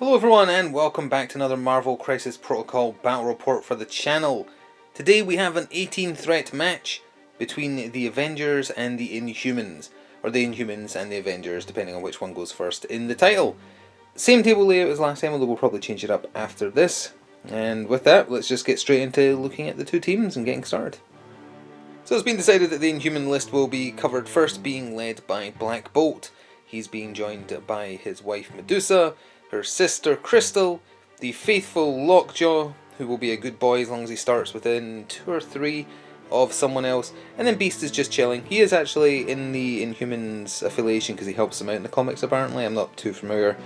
Hello everyone and welcome back to another Marvel Crisis Protocol battle report for the channel. Today we have an 18 threat match between the Avengers and the Inhumans, or the Inhumans and the Avengers depending on which one goes first in the title. Same table layout as last time, although we'll probably change it up after this. And with that, let's just get straight into looking at the two teams and getting started. So it's been decided that the Inhuman list will be covered first, being led by Black Bolt. He's being joined by his wife Medusa, her sister Crystal, the faithful Lockjaw, who will be a good boy as long as he starts within 2 or 3 of someone else, and then Beast is just chilling. He is actually in the Inhumans affiliation because he helps them out in the comics apparently. I'm not too familiar.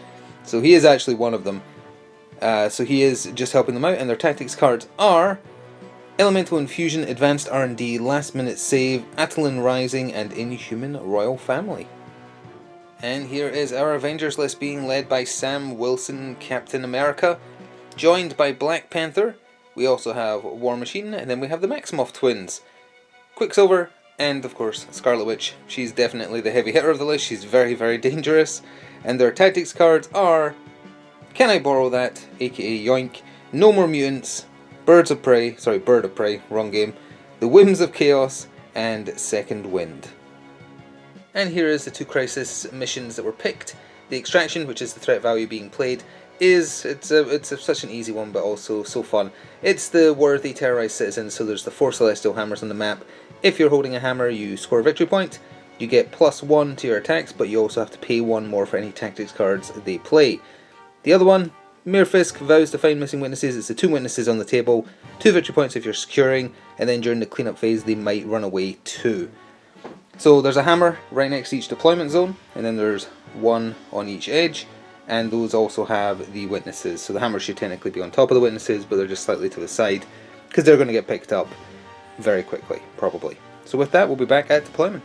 So he is actually one of them. So he is just helping them out, and their tactics cards are Elemental Infusion, Advanced R&D, Last Minute Save, Attilan Rising, and Inhuman Royal Family. And here is our Avengers list being led by Sam Wilson, Captain America, joined by Black Panther. We also have War Machine, and then we have the Maximoff twins, Quicksilver, and of course Scarlet Witch. She's definitely the heavy hitter of the list. She's very, very dangerous. And their tactics cards are Can I Borrow That, aka Yoink, No More Mutants, Bird of Prey, wrong game, The Whims of Chaos, and Second Wind. And here is the two Crisis missions that were picked. The Extraction, which is the threat value being played, it's such an easy one, but also so fun. It's the worthy terrorized citizens, so there's the 4 celestial hammers on the map. If you're holding a hammer, you score a victory point. You get +1 to your attacks, but you also have to pay 1 more for any tactics cards they play. The other one, Mirfisk vows to find missing witnesses. It's the 2 witnesses on the table, 2 victory points if you're securing, and then during the cleanup phase they might run away too. So there's a hammer right next to each deployment zone, and then there's 1 on each edge, and those also have the witnesses. So the hammer should technically be on top of the witnesses, but they're just slightly to the side, because they're going to get picked up very quickly, probably. So with that, we'll be back at deployment.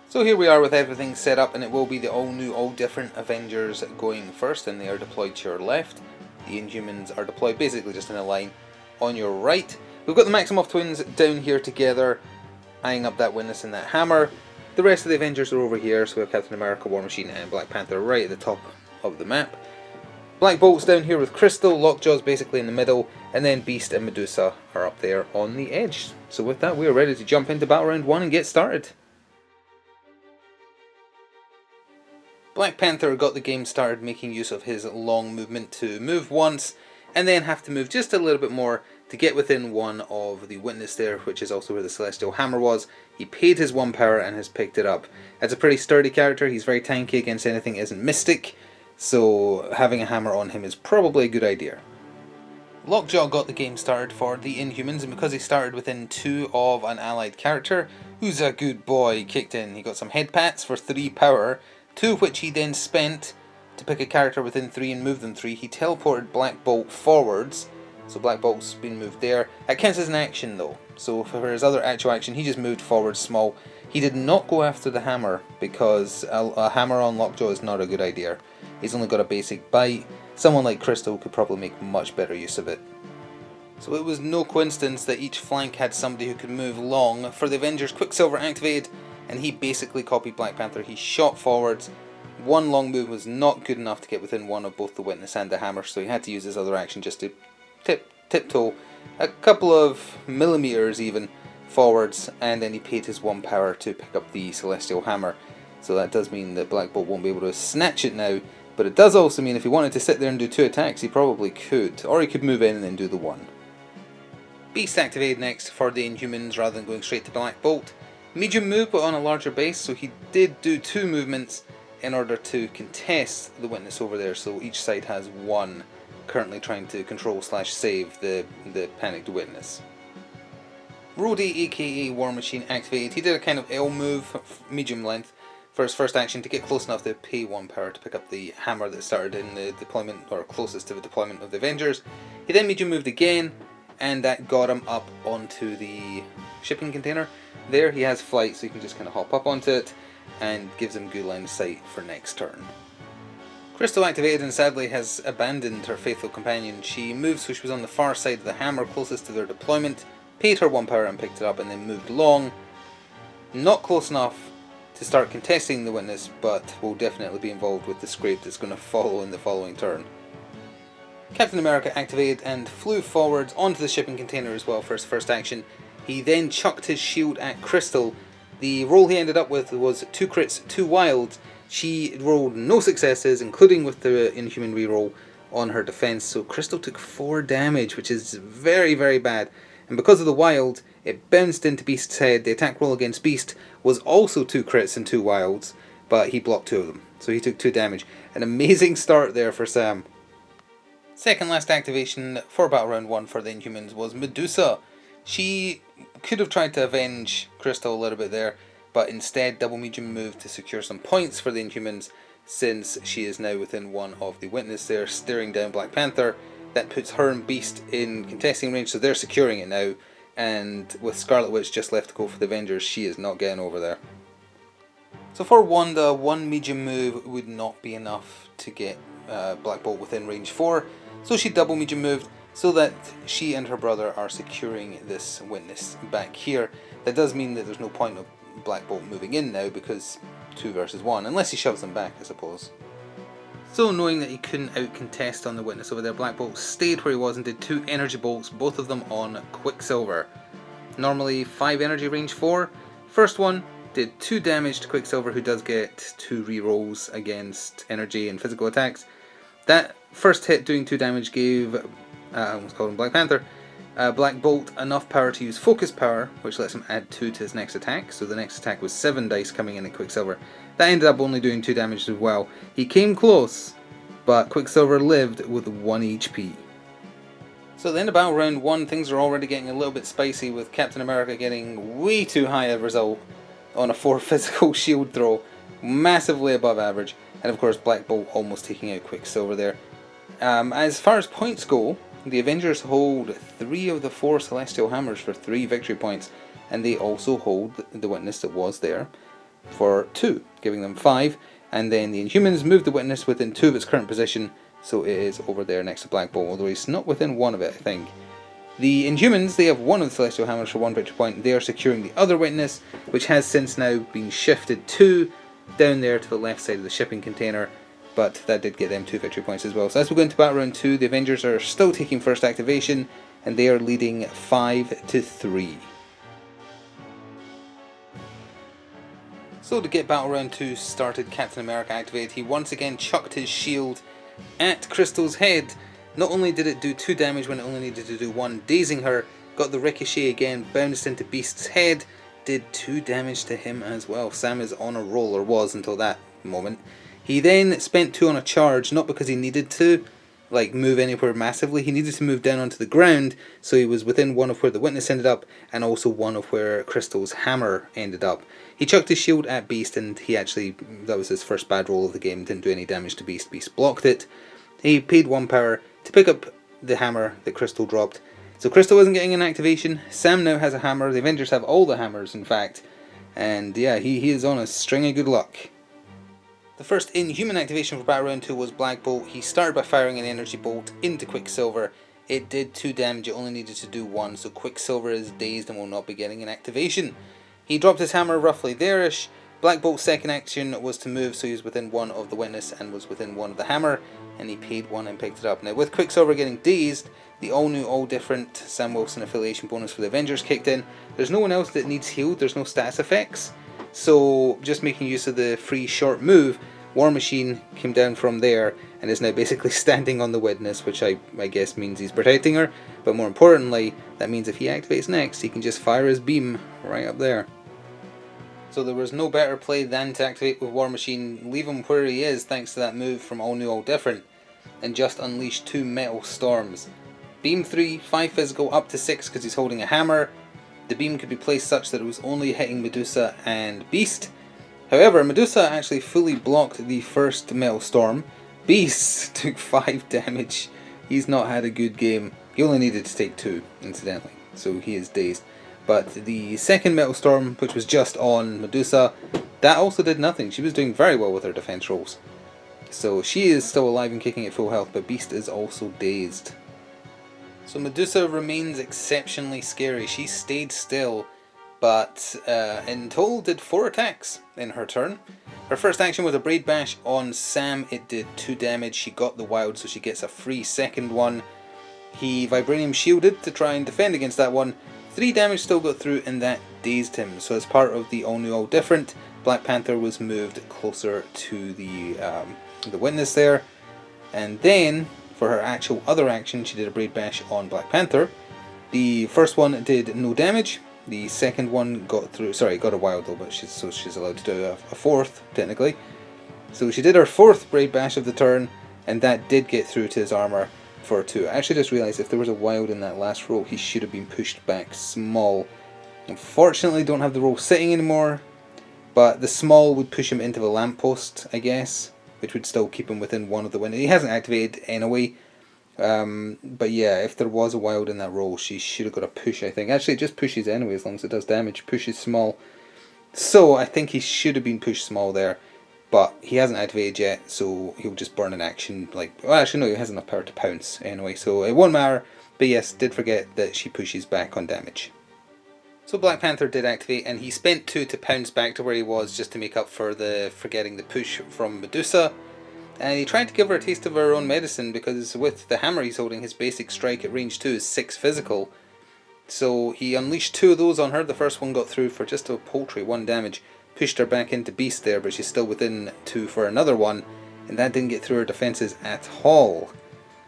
So here we are with everything set up, and it will be the all new, all different Avengers going first, and they are deployed to your left. The Inhumans are deployed basically just in a line on your right. We've got the Maximoff twins down here together, eyeing up that witness and that hammer. The rest of the Avengers are over here, so we have Captain America, War Machine, and Black Panther right at the top of the map. Black Bolt's down here with Crystal, Lockjaw's basically in the middle, and then Beast and Medusa are up there on the edge. So with that, we are ready to jump into Battle Round 1 and get started. Black Panther got the game started making use of his long movement to move once, and then have to move just a little bit more to get within 1 of the witness there, which is also where the Celestial Hammer was. He paid his 1 power and has picked it up. That's a pretty sturdy character. He's very tanky against anything that isn't mystic, so having a hammer on him is probably a good idea. Lockjaw got the game started for the Inhumans, and because he started within 2 of an allied character, who's a good boy, kicked in. He got some head pats for 3 power, 2 of which he then spent to pick a character within 3 and move them 3. He teleported Black Bolt forwards, so Black Bolt's been moved there. That counts as an action though, so for his other actual action he just moved forward small. He did not go after the hammer because a hammer on Lockjaw is not a good idea. He's only got a basic bite. Someone like Crystal could probably make much better use of it. So it was no coincidence that each flank had somebody who could move long. For the Avengers, Quicksilver activated, and he basically copied Black Panther. He shot forwards. 1 long move was not good enough to get within 1 of both the witness and the hammer, so he had to use his other action just to tiptoe a couple of millimeters even forwards, and then he paid his 1 power to pick up the Celestial Hammer. So that does mean that Black Bolt won't be able to snatch it now, but it does also mean if he wanted to sit there and do 2 attacks he probably could, or he could move in and then do the 1. Beast activated next for the Inhumans rather than going straight to Black Bolt. Medium move but on a larger base, so he did do 2 movements in order to contest the witness over there, so each side has 1 currently trying to control/save the panicked witness. Rhodey, aka War Machine, activated. He did a kind of L move, medium length, for his first action to get close enough to pay 1 power to pick up the hammer that started in the deployment, or closest to the deployment of the Avengers. He then medium moved again, and that got him up onto the shipping container. There he has flight, so he can just kind of hop up onto it, and gives him good line of sight for next turn. Crystal activated and sadly has abandoned her faithful companion. She moved so she was on the far side of the hammer closest to their deployment, paid her 1 power and picked it up, and then moved long. Not close enough to start contesting the witness, but will definitely be involved with the scrape that's going to follow in the following turn. Captain America activated and flew forwards onto the shipping container as well for his first action. He then chucked his shield at Crystal. The roll he ended up with was 2 crits, 2 wilds. She rolled no successes, including with the Inhuman reroll on her defense, so Crystal took 4 damage, which is very, very bad. And because of the wild, it bounced into Beast's head. The attack roll against Beast was also 2 crits and 2 wilds, but he blocked 2 of them, so he took 2 damage. An amazing start there for Sam. Second last activation for Battle Round 1 for the Inhumans was Medusa. She could have tried to avenge Crystal a little bit there, but instead double medium moved to secure some points for the Inhumans, since she is now within 1 of the Witness there, staring down Black Panther. That puts her and Beast in contesting range, so they're securing it now, and with Scarlet Witch just left to go for the Avengers, she is not getting over there. So for Wanda, 1 medium move would not be enough to get Black Bolt within range 4, so she double medium moved so that she and her brother are securing this Witness back here. That does mean that there's no point of Black Bolt moving in now, because 2 versus 1, unless he shoves them back, I suppose. So knowing that he couldn't out-contest on the Witness over there, Black Bolt stayed where he was and did 2 energy bolts, both of them on Quicksilver. Normally 5 energy range 4. First one did 2 damage to Quicksilver, who does get 2 rerolls against energy and physical attacks. That first hit doing 2 damage gave, I almost called him Black Panther, Black Bolt enough power to use Focus Power, which lets him add 2 to his next attack. So the next attack was 7 dice coming in at Quicksilver. That ended up only doing 2 damage as well. He came close, but Quicksilver lived with 1 HP. So at the end of Battle Round 1, things are already getting a little bit spicy, with Captain America getting way too high a result on a 4 physical shield throw, massively above average, and of course Black Bolt almost taking out Quicksilver there. As far as points go, the Avengers hold 3 of the 4 Celestial Hammers for 3 victory points, and they also hold the Witness that was there for 2, giving them 5, and then the Inhumans move the Witness within 2 of its current position, so it is over there next to Black Bolt, although he's not within 1 of it, I think. The Inhumans, they have 1 of the Celestial Hammers for 1 victory point. They are securing the other Witness, which has since now been shifted to down there to the left side of the shipping container, but that did get them 2 victory points as well. So as we go into Battle Round 2, the Avengers are still taking first activation, and they are leading 5-3. So to get Battle Round 2 started, Captain America activated. He once again chucked his shield at Crystal's head. Not only did it do 2 damage when it only needed to do 1, dazing her, got the ricochet again, bounced into Beast's head, did 2 damage to him as well. Sam is on a roll, or was until that moment. He then spent 2 on a charge, not because he needed to move anywhere massively. He needed to move down onto the ground, so he was within 1 of where the Witness ended up, and also 1 of where Crystal's hammer ended up. He chucked his shield at Beast, and that was his first bad roll of the game, didn't do any damage to Beast. Beast blocked it. He paid 1 power to pick up the hammer that Crystal dropped. So Crystal wasn't getting an activation. Sam now has a hammer. The Avengers have all the hammers, in fact. And yeah, he is on a string of good luck. The first Inhuman activation for Battle Round 2 was Black Bolt. He started by firing an energy bolt into Quicksilver. It did 2 damage, it only needed to do 1, so Quicksilver is dazed and will not be getting an activation. He dropped his hammer roughly there-ish. Black Bolt's second action was to move, so he was within 1 of the Witness and was within 1 of the hammer, and he paid 1 and picked it up. Now with Quicksilver getting dazed, the all new, all different Sam Wilson affiliation bonus for the Avengers kicked in. There's no one else that needs healed, there's no status effects. So just making use of the free short move, War Machine came down from there and is now basically standing on the Witness, which I guess means he's protecting her, but more importantly, that means if he activates next, he can just fire his beam right up there. So there was no better play than to activate with War Machine, leave him where he is thanks to that move from All New All Different, and just unleash 2 Metal Storms. Beam 3, 5 physical, up to 6 because he's holding a hammer. The beam could be placed such that it was only hitting Medusa and Beast. However, Medusa actually fully blocked the first Metal Storm. Beast took 5 damage. He's not had a good game. He only needed to take 2, incidentally, so he is dazed. But the second Metal Storm, which was just on Medusa, that also did nothing. She was doing very well with her defense rolls. So she is still alive and kicking at full health, but Beast is also dazed. So Medusa remains exceptionally scary. She stayed still, but in total did 4 attacks in her turn. Her first action was a Braid Bash on Sam. It did 2 damage. She got the wild, so she gets a free second one. He Vibranium shielded to try and defend against that one. 3 damage still got through, and that dazed him. So as part of the all new, all different, Black Panther was moved closer to the witness there. And then, for her actual other action, she did a Braid Bash on Black Panther. The first one did no damage. The second one got through. Sorry, got a wild though, but she's allowed to do a fourth technically. So she did her 4th Braid Bash of the turn, and that did get through to his armor for 2. I actually just realised if there was a wild in that last roll, he should have been pushed back small. Unfortunately, don't have the roll sitting anymore, but the small would push him into the lamppost, I guess, which would still keep him within 1 of the windows. He hasn't activated anyway. But yeah, if there was a wild in that roll, she should have got a push, I think. Actually, it just pushes anyway, as long as it does damage. Pushes small. So, I think he should have been pushed small there. But he hasn't activated yet, so he'll just burn an action. Well, actually, no, he has enough power to pounce anyway, so it won't matter. But yes, did forget that she pushes back on damage. So Black Panther did activate, and he spent 2 to pounce back to where he was, just to make up for the forgetting the push from Medusa. And he tried to give her a taste of her own medicine, because with the hammer he's holding, his basic strike at range 2 is 6 physical. So he unleashed 2 of those on her. The first one got through for just a paltry 1 damage. Pushed her back into beast there, but she's still within 2 for another one. And that didn't get through her defenses at all.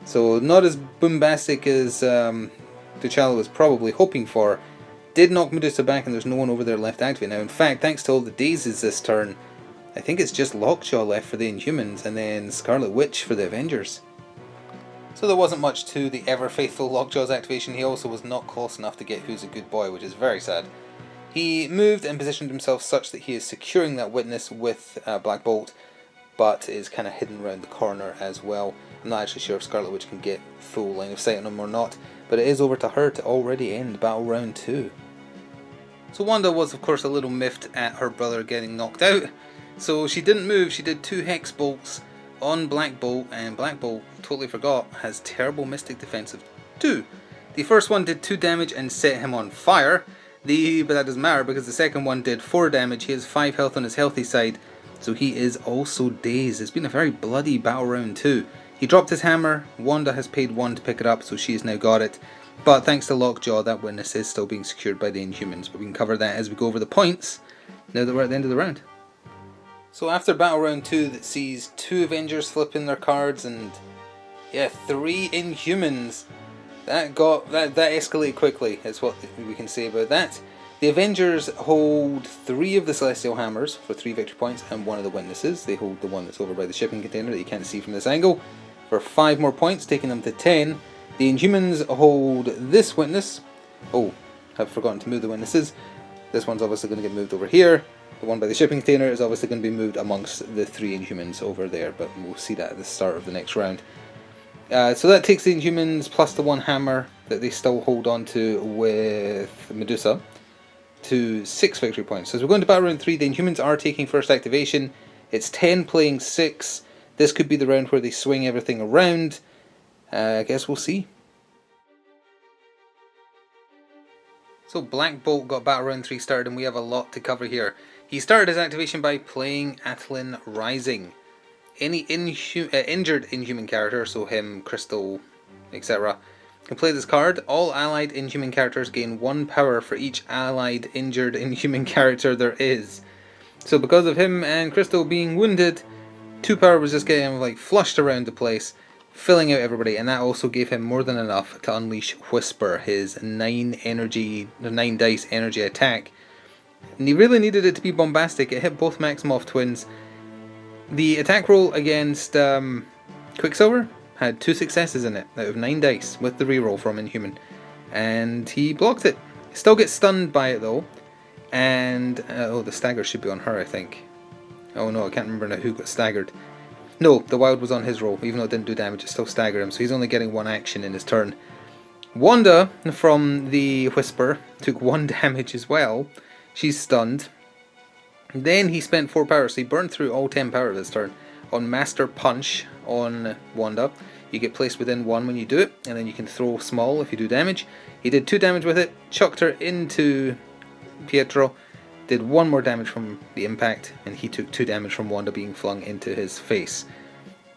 So not as bombastic as T'Challa was probably hoping for. Did knock Medusa back, and there's no one over there left active now. In fact, thanks to all the dazes this turn, I think it's just Lockjaw left for the Inhumans, and then Scarlet Witch for the Avengers. So there wasn't much to the ever-faithful Lockjaw's activation. He also was not close enough to get Who's a Good Boy, which is very sad. He moved and positioned himself such that he is securing that witness with Black Bolt, but is kind of hidden around the corner as well. I'm not actually sure if Scarlet Witch can get full line of sight on him or not, but it is over to her to already end Battle Round 2. So Wanda was of course a little miffed at her brother getting knocked out. So she didn't move, she did 2 Hex Bolts on Black Bolt, and Black Bolt, totally forgot, has terrible Mystic Defense of 2. The first one did 2 damage and set him on fire, but that doesn't matter because the second one did 4 damage. He has 5 health on his healthy side, so he is also dazed. It's been a very bloody battle round 2. He dropped his hammer, Wanda has paid 1 to pick it up, so she has now got it. But thanks to Lockjaw, that witness is still being secured by the Inhumans, but we can cover that as we go over the points, now that we're at the end of the round. So after Battle Round 2 that sees 2 Avengers flipping their cards and yeah, 3 Inhumans, that escalated quickly, is what we can say about that. The Avengers hold 3 of the Celestial Hammers for 3 victory points, and 1 of the Witnesses. They hold the one that's over by the shipping container that you can't see from this angle for 5 more points, taking them to 10. The Inhumans hold this Witness. Oh, I've forgotten to move the Witnesses. This one's obviously going to get moved over here. The one by the shipping container is obviously going to be moved amongst the 3 Inhumans over there, but we'll see that at the start of the next round. So that takes the Inhumans plus the 1 hammer that they still hold on to with Medusa to 6 victory points. So as we're going to Battle Round 3, the Inhumans are taking first activation. It's 10 playing 6. This could be the round where they swing everything around. I guess we'll see. So Black Bolt got Battle Round 3 started, and we have a lot to cover here. He started his activation by playing Atlan Rising. Any injured Inhuman character, so him, Crystal, etc., can play this card. All allied Inhuman characters gain 1 power for each allied injured Inhuman character there is. So because of him and Crystal being wounded, 2 power was just getting like flushed around the place, filling out everybody, and that also gave him more than enough to unleash Whisper, his 9 dice energy attack. And he really needed it to be bombastic. It hit both Maximoff twins. The attack roll against Quicksilver had 2 successes in it out of 9 dice with the reroll from Inhuman, and he blocked it. Still gets stunned by it though, and oh, the stagger should be on her, I think. Oh no, I can't remember now who got staggered. No, the wild was on his roll. Even though it didn't do damage, it still staggered him, so he's only getting 1 action in his turn. Wanda, from the Whisper, took 1 damage as well. She's stunned. Then he spent 4 power, so he burned through all 10 power this turn on Master Punch on Wanda. You get placed within 1 when you do it, and then you can throw small if you do damage. He did 2 damage with it, chucked her into Pietro, did 1 more damage from the impact, and he took 2 damage from Wanda being flung into his face.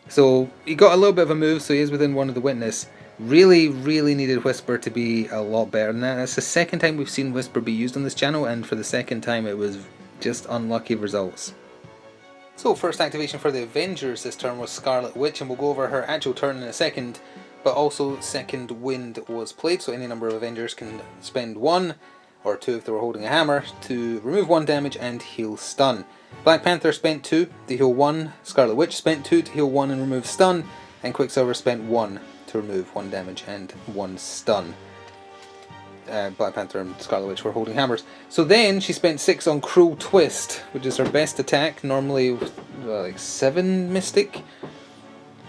So he got a little bit of a move, so he is within 1 of the witness. Really, really needed Whisper to be a lot better than that. That's the second time we've seen Whisper be used on this channel, and for the second time it was just unlucky results. So first activation for the Avengers this turn was Scarlet Witch, and we'll go over her actual turn in a second, but also Second Wind was played, so any number of Avengers can spend 1, or 2 if they were holding a hammer, to remove 1 damage and heal stun. Black Panther spent 2 to heal 1, Scarlet Witch spent 2 to heal 1 and remove stun, and Quicksilver spent 1 to remove 1 damage and 1 stun. Black Panther and Scarlet Witch were holding hammers. So then she spent 6 on Cruel Twist, which is her best attack, normally like 7 Mystic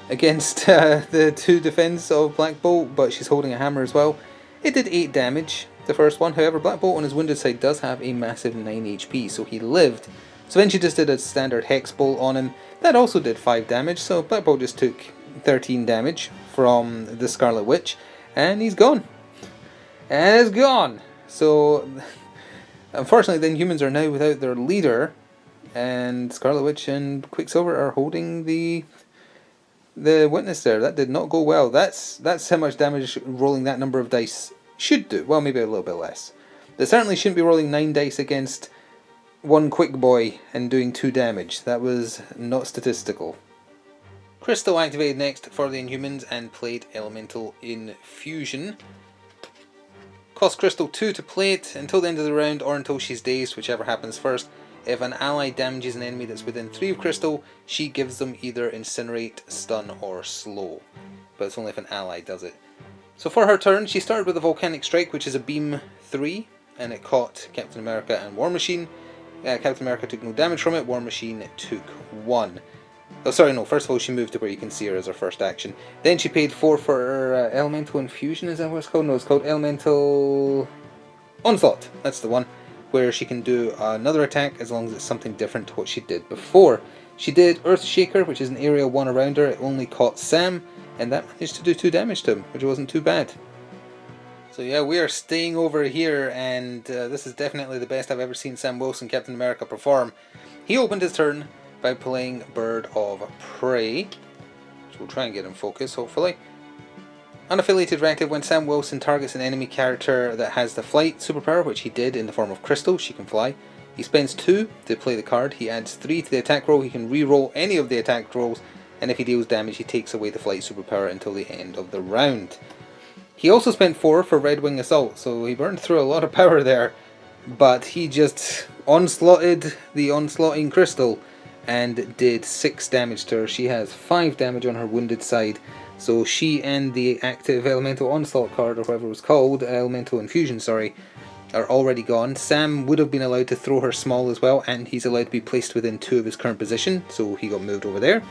against the 2 defense of Black Bolt, but she's holding a hammer as well. It did 8 damage, the first one. However, Black Bolt on his wounded side does have a massive 9 HP, so he lived. So then she just did a standard Hex Bolt on him. That also did 5 damage, so Black Bolt just took 13 damage from the Scarlet Witch, and he's gone. And it's gone! So, unfortunately, the Inhumans are now without their leader, and Scarlet Witch and Quicksilver are holding the witness there. That did not go well. That's how much damage rolling that number of dice should do. Well, maybe a little bit less. They certainly shouldn't be rolling 9 dice against 1 Quick Boy and doing 2 damage. That was not statistical. Crystal activated next for the Inhumans and played Elemental Infusion. Cost Crystal 2 to play it until the end of the round or until she's dazed, whichever happens first. If an ally damages an enemy that's within 3 of Crystal, she gives them either Incinerate, Stun or Slow. But it's only if an ally does it. So for her turn, she started with a Volcanic Strike, which is a beam 3, and it caught Captain America and War Machine. Captain America took no damage from it, War Machine took 1. Oh, sorry, no, first of all she moved to where you can see her as her first action. Then she paid 4 for her Elemental Infusion, is that what it's called? No, it's called Elemental Onslaught, that's the one, where she can do another attack as long as it's something different to what she did before. She did Earthshaker, which is an area 1 around her. It only caught Sam, and that managed to do 2 damage to him, which wasn't too bad. So yeah, we are staying over here, and this is definitely the best I've ever seen Sam Wilson, Captain America, perform. He opened his turn by playing Bird of Prey, so we'll try and get him focused, hopefully. Unaffiliated reactive: when Sam Wilson targets an enemy character that has the flight superpower, which he did in the form of Crystal, she can fly. He spends 2 to play the card, he adds 3 to the attack roll, he can re-roll any of the attack rolls, and if he deals damage he takes away the flight superpower until the end of the round. He also spent 4 for Red Wing Assault, so he burned through a lot of power there, but he just onslaughted the onslaughting Crystal and did 6 damage to her. She has 5 damage on her wounded side, so she and the active Elemental Onslaught card, or whatever it was called, Elemental Infusion, sorry, are already gone. Sam would have been allowed to throw her small as well, and he's allowed to be placed within 2 of his current position, so he got moved over there.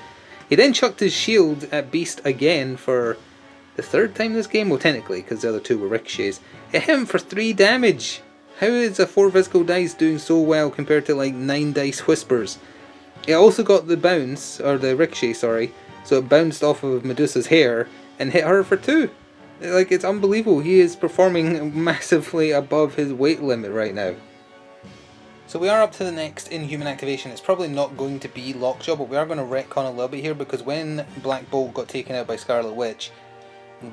He then chucked his shield at Beast again for the 3rd time this game, well technically, because the other 2 were ricochets. It hit him for 3 damage! How is a 4 physical dice doing so well compared to like 9 dice Whispers? It also got the bounce, or the ricochet, sorry, so it bounced off of Medusa's hair and hit her for 2. Like, it's unbelievable. He is performing massively above his weight limit right now. So we are up to the next Inhuman activation. It's probably not going to be Lockjaw, but we are going to retcon a little bit here, because when Black Bolt got taken out by Scarlet Witch,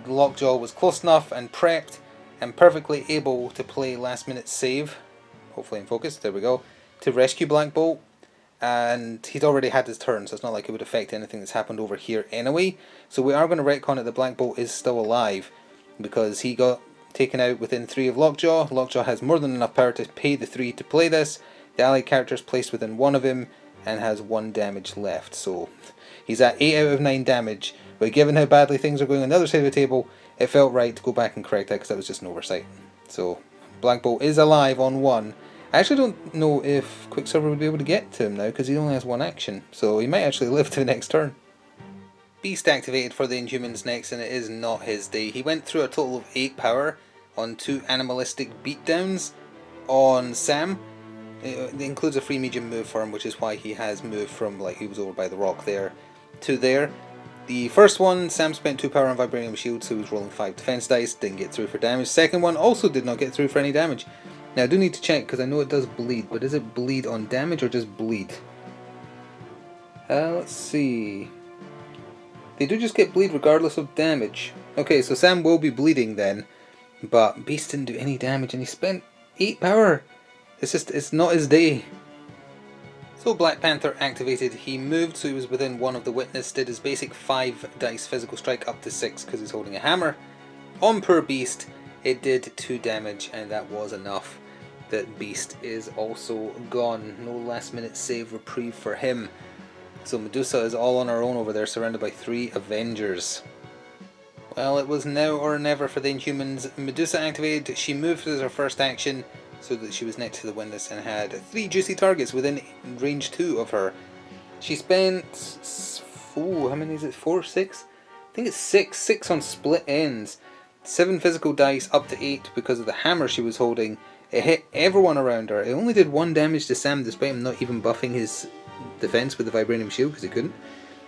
Lockjaw was close enough and prepped and perfectly able to play last minute save, hopefully in focus, there we go, to rescue Black Bolt. And he'd already had his turn, so it's not like it would affect anything that's happened over here anyway. So we are going to retcon it that Black Bolt is still alive, because he got taken out within 3 of Lockjaw. Lockjaw has more than enough power to pay the 3 to play this. The allied character is placed within 1 of him and has 1 damage left, so he's at 8 out of 9 damage. But given how badly things are going on the other side of the table, it felt right to go back and correct that, because that was just an oversight. So Black Bolt is alive on 1. I actually don't know if Quicksilver would be able to get to him now, because he only has 1 action, so he might actually live to the next turn. Beast activated for the Inhumans next, and it is not his day. He went through a total of 8 power on 2 animalistic beatdowns on Sam. It includes a free medium move for him, which is why he has moved from, like, he was over by the rock there to there. The first one, Sam spent 2 power on Vibranium Shield, so he was rolling 5 defense dice, didn't get through for damage. Second one also did not get through for any damage. Now I do need to check because I know it does bleed, but is it bleed on damage or just bleed? Let's see. They do just get bleed regardless of damage. Okay, so Sam will be bleeding then, but Beast didn't do any damage and he spent 8 power. It's not his day. So Black Panther activated, he moved so he was within 1 of the witness, did his basic 5 dice physical strike up to 6 because he's holding a hammer. On per Beast, it did 2 damage and that was enough. That Beast is also gone. No last minute save reprieve for him. So Medusa is all on her own over there, surrounded by 3 Avengers. Well, it was now or never for the Inhumans. Medusa activated, she moved as her first action so that she was next to the witness and had 3 juicy targets within range 2 of her. She spent, how many is it, 4, 6? I think it's 6 on split ends. 7 physical dice up to 8 because of the hammer she was holding. It hit everyone around her. It only did 1 damage to Sam despite him not even buffing his defense with the vibranium shield because he couldn't.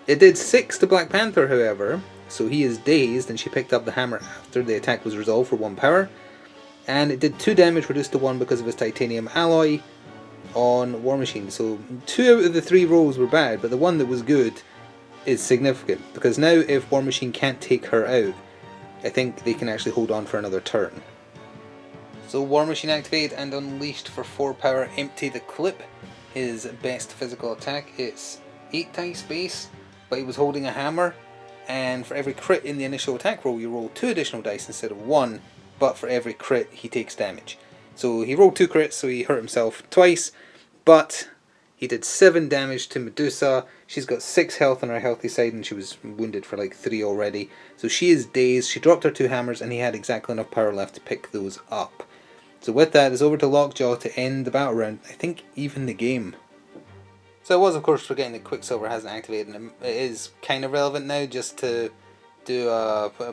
It did 6 to Black Panther however, so he is dazed and she picked up the hammer after the attack was resolved for 1 power. And it did 2 damage reduced to 1 because of his titanium alloy on War Machine. So 2 out of the 3 rolls were bad, but the one that was good is significant because now if War Machine can't take her out, I think they can actually hold on for another turn. So War Machine activated and unleashed for 4 power, empty the clip. His best physical attack, it's 8 dice base, but he was holding a hammer, and for every crit in the initial attack roll you roll 2 additional dice instead of 1, but for every crit he takes damage. So he rolled 2 crits, so he hurt himself twice, but he did 7 damage to Medusa. She's got 6 health on her healthy side and she was wounded for like 3 already. So she is dazed, she dropped her 2 hammers and he had exactly enough power left to pick those up. So with that, it's over to Lockjaw to end the battle round, I think even the game. So I was of course forgetting that Quicksilver hasn't activated, and it is kind of relevant now just to do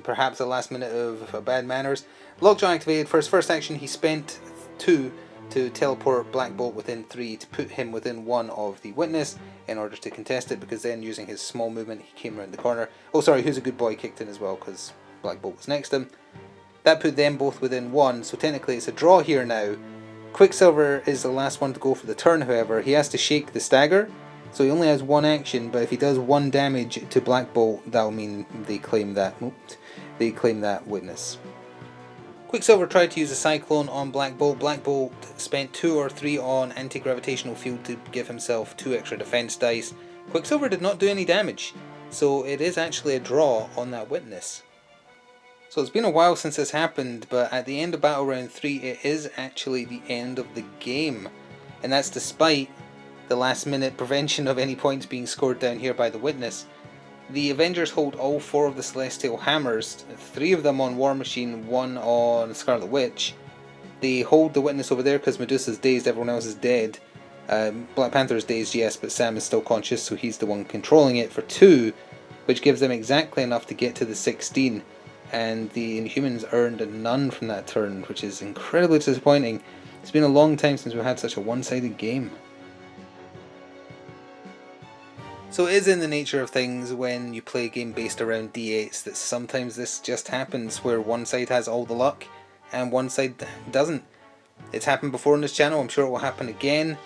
perhaps a last minute of bad manners. Lockjaw activated. For his first action he spent 2 to teleport Black Bolt within 3 to put him within 1 of the witness in order to contest it, because then using his small movement he came around the corner. Oh sorry, Who's a Good Boy kicked in as well because Black Bolt was next to him. That put them both within 1, so technically it's a draw here now. Quicksilver is the last one to go for the turn however. He has to shake the stagger, so he only has 1 action, but if he does 1 damage to Black Bolt, that'll mean they claim that witness. Quicksilver tried to use a Cyclone on Black Bolt. Black Bolt spent 2 or 3 on anti-gravitational field to give himself 2 extra defense dice. Quicksilver did not do any damage, so it is actually a draw on that witness. So it's been a while since this happened, but at the end of Battle Round 3 it is actually the end of the game. And that's despite the last minute prevention of any points being scored down here by the witness. The Avengers hold all 4 of the Celestial Hammers, 3 of them on War Machine, 1 on Scarlet Witch. They hold the witness over there because Medusa's dazed, everyone else is dead. Black Panther is dazed, yes, but Sam is still conscious, so he's the one controlling it for 2, which gives them exactly enough to get to the 16. And the Inhumans earned a none from that turn, which is incredibly disappointing. It's been a long time since we've had such a one-sided game. So it is in the nature of things when you play a game based around D8s that sometimes this just happens, where one side has all the luck and one side doesn't. It's happened before on this channel, I'm sure it will happen again.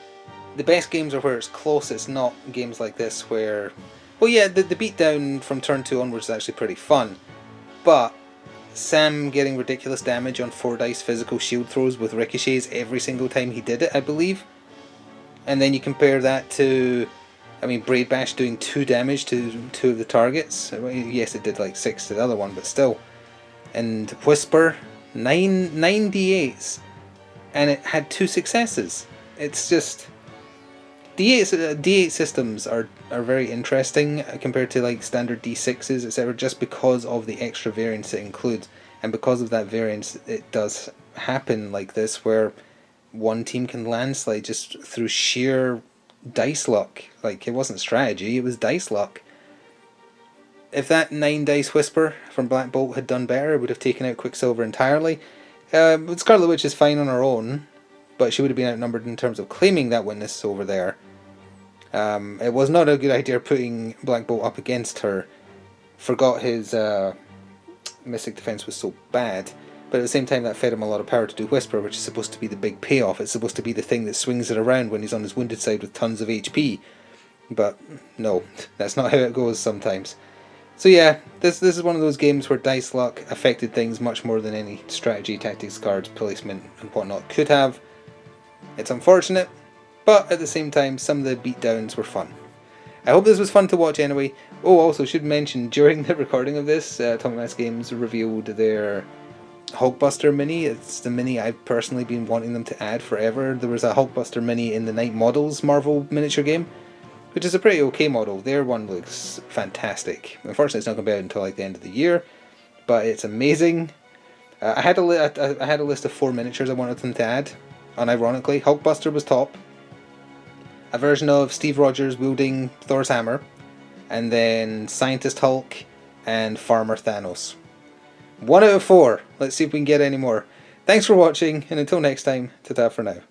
The best games are where it's close, it's not games like this where... Well yeah, the beatdown from turn 2 onwards is actually pretty fun. But Sam getting ridiculous damage on 4 dice physical shield throws with ricochets every single time he did it, I believe. And then you compare that to, I mean, Braid Bash doing 2 damage to 2 of the targets. Yes, it did like 6 to the other one, but still. And Whisper, 9 D8s. And it had 2 successes. It's just... D8 systems are very interesting compared to like standard D6s, etc., just because of the extra variance it includes, and because of that variance it does happen like this where one team can landslide just through sheer dice luck. Like, it wasn't strategy, it was dice luck. If that 9 dice Whisper from Black Bolt had done better, it would have taken out Quicksilver entirely. Scarlet Witch is fine on her own, but she would have been outnumbered in terms of claiming that witness over there. It was not a good idea putting Black Bolt up against her. Forgot his Mystic Defense was so bad. but at the same time that fed him a lot of power to do Whisper, which is supposed to be the big payoff. It's supposed to be the thing that swings it around when he's on his wounded side with tons of HP. But no, that's not how it goes sometimes. So yeah, this is one of those games where dice luck affected things much more than any strategy, tactics, cards, placement and whatnot could have. It's unfortunate, but at the same time some of the beatdowns were fun. I hope this was fun to watch anyway. Oh, also should mention, during the recording of this, Atomic Mass Games revealed their Hulkbuster mini. It's the mini I've personally been wanting them to add forever. There was a Hulkbuster mini in the Night Models Marvel miniature game, which is a pretty okay model. Their one looks fantastic. Unfortunately, it's not going to be out until like the end of the year, but it's amazing. I had a list of 4 miniatures I wanted them to add. Unironically, Hulkbuster was top. A version of Steve Rogers wielding Thor's hammer, and then Scientist Hulk and Farmer Thanos. 1 out of 4. Let's see if we can get any more. Thanks for watching, and until next time, ta-ta for now.